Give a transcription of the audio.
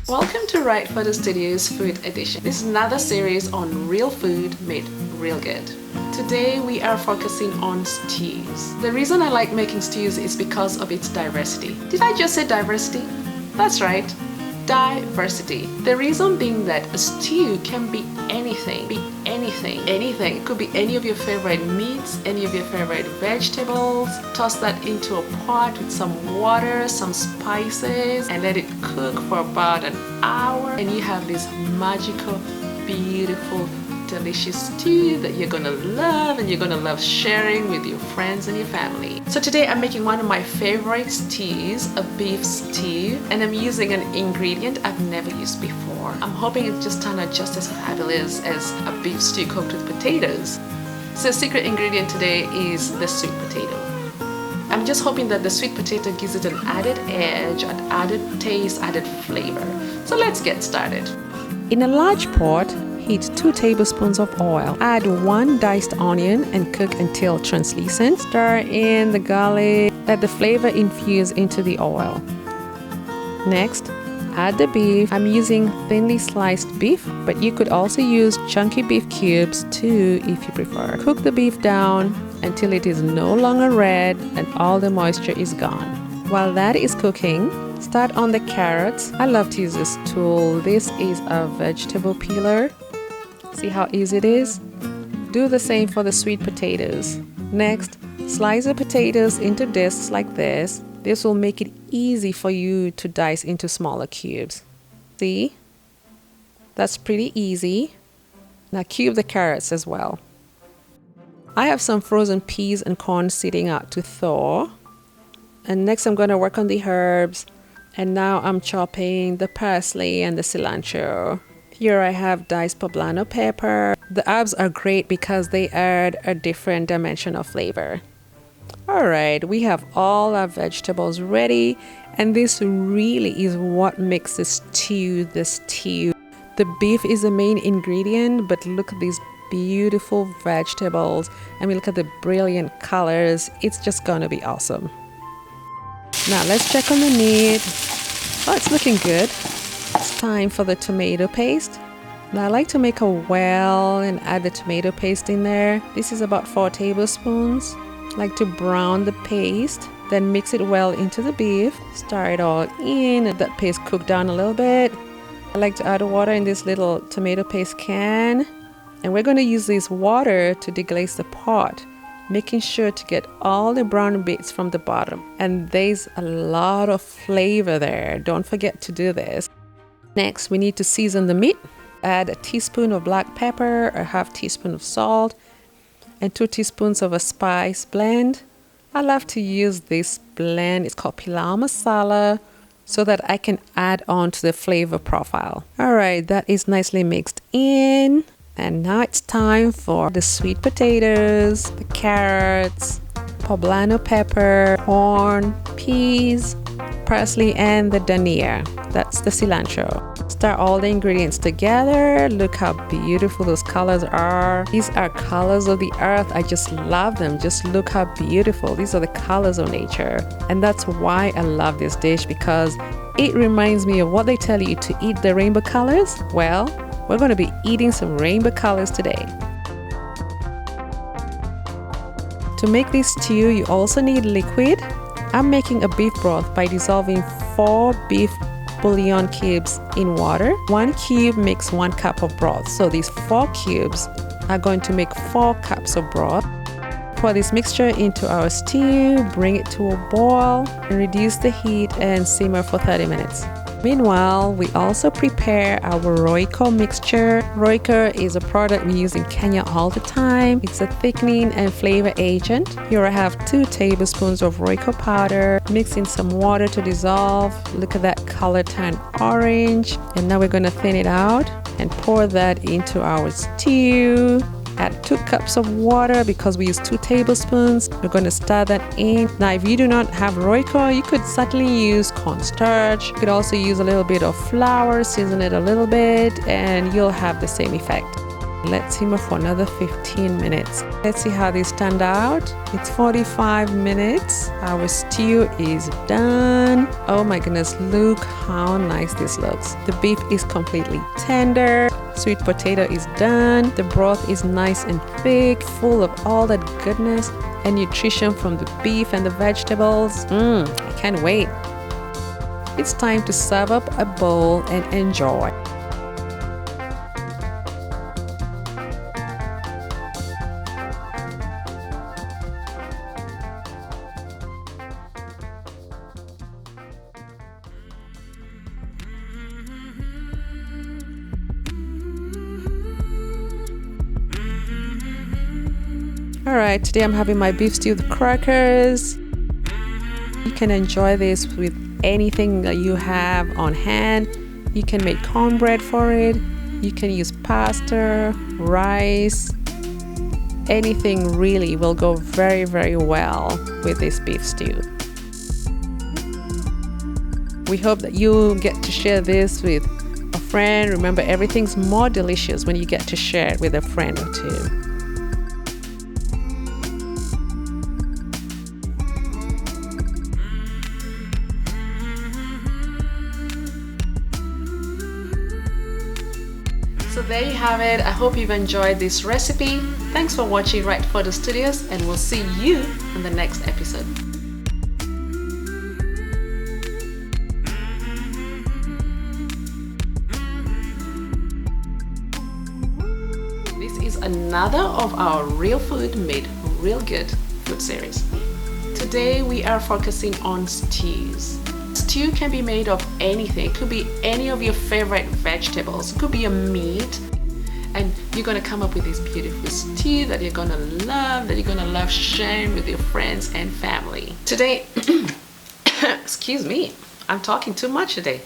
Welcome to Right for the Studio's Food Edition. This is another series on real food made real good. Today we are focusing on stews. The reason I like making stews is because of its diversity. Did I just say diversity? That's right, diversity. The reason being that a stew can be anything. It could be any of your favorite meats, any of your favorite vegetables. Toss that into a pot with some water, some spices, and let it cook for about an hour, and you have this magical, beautiful, delicious stew that you're gonna love, and you're gonna love sharing with your friends and your family. So today I'm making one of my favorite stews, a beef stew, and I'm using an ingredient I've never used before. I'm hoping it just turns out just as fabulous as a beef stew cooked with potatoes. So the secret ingredient today is the sweet potato. I'm just hoping that the sweet potato gives it an added edge, an added taste, added flavor. So let's get started. In a large pot, heat 2 tablespoons of oil. Add 1 diced onion and cook until translucent. Stir in the garlic. Let the flavor infuse into the oil. Next, add the beef. I'm using thinly sliced beef, but you could also use chunky beef cubes too if you prefer. Cook the beef down until it is no longer red and all the moisture is gone. While that is cooking, start on the carrots. I love to use this tool. This is a vegetable peeler. See how easy it is? Do the same for the sweet potatoes. Next, slice the potatoes into discs like this. This will make it easy for you to dice into smaller cubes. See? That's pretty easy. Now cube the carrots as well. I have some frozen peas and corn sitting out to thaw. And next I'm going to work on the herbs. And now I'm chopping the parsley and the cilantro. Here I have diced poblano pepper. The herbs are great because they add a different dimension of flavor. Alright, we have all our vegetables ready, and this really is what makes the stew the stew. The beef is the main ingredient, but look at these beautiful vegetables. I mean, look at the brilliant colors. It's just gonna be awesome. Now let's check on the meat. Oh, it's looking good. It's time for the tomato paste. Now I like to make a well and add the tomato paste in there. This is about 4 tablespoons. I like to brown the paste, then mix it well into the beef. Stir it all in, let that paste cook down a little bit. I like to add water in this little tomato paste can. And we're going to use this water to deglaze the pot, making sure to get all the brown bits from the bottom. And there's a lot of flavor there. Don't forget to do this. Next, we need to season the meat. Add a teaspoon of black pepper, a half teaspoon of salt, and 2 teaspoons of a spice blend. I love to use this blend. It's called pilau masala, so that I can add on to the flavor profile. All right, that is nicely mixed in. And now it's time for the sweet potatoes, the carrots, poblano pepper, corn, peas, parsley, and the dhania. That's the cilantro. Stir all the ingredients together. Look how beautiful those colors are. These are colors of the earth. I just love them. Just look how beautiful. These are the colors of nature. And that's why I love this dish, because it reminds me of what they tell you to eat the rainbow colors. Well, we're going to be eating some rainbow colors today. To make this stew, you also need liquid. I'm making a beef broth by dissolving 4 beef bouillon cubes in water. 1 cube makes 1 cup of broth. So these 4 cubes are going to make 4 cups of broth. Pour this mixture into our stew, bring it to a boil, and reduce the heat and simmer for 30 minutes. Meanwhile, we also prepare our Royco mixture. Royco is a product we use in Kenya all the time. It's a thickening and flavor agent. Here I have 2 tablespoons of Royco powder. Mix in some water to dissolve. Look at that color turn orange. And now we're going to thin it out and pour that into our stew. Add 2 cups of water because we use 2 tablespoons. We're going to stir that in. Now, if you do not have Royco, you could certainly use cornstarch. You could also use a little bit of flour, season it a little bit, and you'll have the same effect. Let's simmer for another 15 minutes. Let's see how these turned out. It's 45 minutes. Our stew is done. Oh my goodness, look how nice this looks. The beef is completely tender. Sweet potato is done. The broth is nice and thick, full of all that goodness and nutrition from the beef and the vegetables. I can't wait. It's time to serve up a bowl and enjoy. Alright, today I'm having my beef stew with crackers. You can enjoy this with anything that you have on hand. You can make cornbread for it. You can use pasta, rice. Anything really will go very, very well with this beef stew. We hope that you get to share this with a friend. Remember, everything's more delicious when you get to share it with a friend or two. So there you have it. I hope you've enjoyed this recipe. Thanks for watching Right Photo Studios, and we'll see you in the next episode. This is another of our Real Food Made Real Good food series. Today we are focusing on stews. Stew can be made of anything. It could be any of your favorite vegetables. It could be a meat. And you're going to come up with this beautiful stew that you're going to love sharing with your friends and family. Today, excuse me, I'm talking too much today.